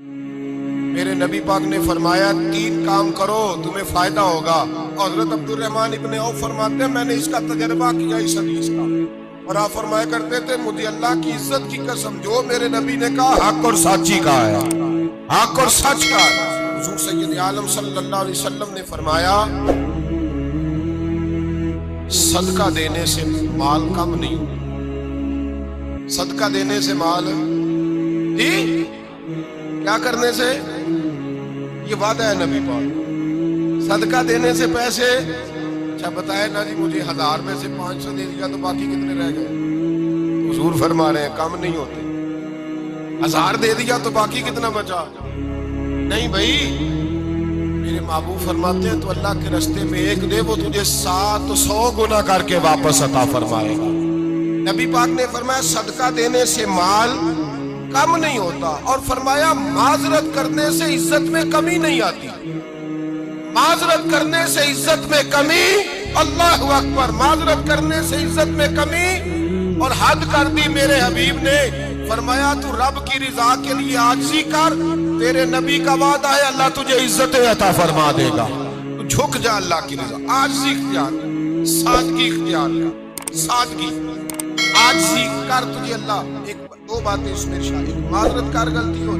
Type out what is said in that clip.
میرے نبی پاک نے فرمایا 3 کام کرو تمہیں فائدہ ہوگا. حضرت عبدالرحمن ابن عوف فرماتے ہیں میں نے اس کا تجربہ کیا اس حدیث کا, اور آپ فرمایا کرتے تھے مجھے اللہ کی عزت کی قسم جو میرے نبی نے کہا حق اور سچی کہا ہے, حق اور سچ کہا ہے. حضور سید عالم صلی اللہ علیہ وسلم نے فرمایا صدقہ دینے سے مال کم نہیں ہوتا, صدقہ دینے سے مال جی کیا کرنے سے, یہ وعدہ ہے نبی پاک, صدقہ دینے سے پیسے. اچھا بتائے نا جی مجھے 1000 میں سے 500 دے دیا تو باقی کتنے رہ گئے؟ حضور فرما رہے ہیں کم نہیں ہوتے. 1000 دے دیا تو باقی کتنا بچا؟ نہیں بھائی, میرے محبوب فرماتے ہیں تو اللہ کے راستے میں ایک دے وہ تجھے 700 گنا کر کے واپس عطا فرمائے گا. نبی پاک نے فرمایا صدقہ دینے سے مال کم نہیں ہوتا, اور فرمایا معذرت کرنے سے عزت میں کمی نہیں آتی. معذرت کرنے سے عزت میں کمی, اللہ اکبر, معذرت کرنے سے عزت میں کمی. اور حد کر دی میرے حبیب نے, فرمایا تو رب کی رضا کے لیے عاجزی کر, تیرے نبی کا وعدہ ہے اللہ تجھے عزت عطا فرما دے گا. تو جھک جا اللہ کی رضا, عاجزی اختیار کر, سادگی اختیار کر, سادگی عاجزی کر, تجھے اللہ 2 باتیں اس میں ارشاد, معذرت کر غلطی ہو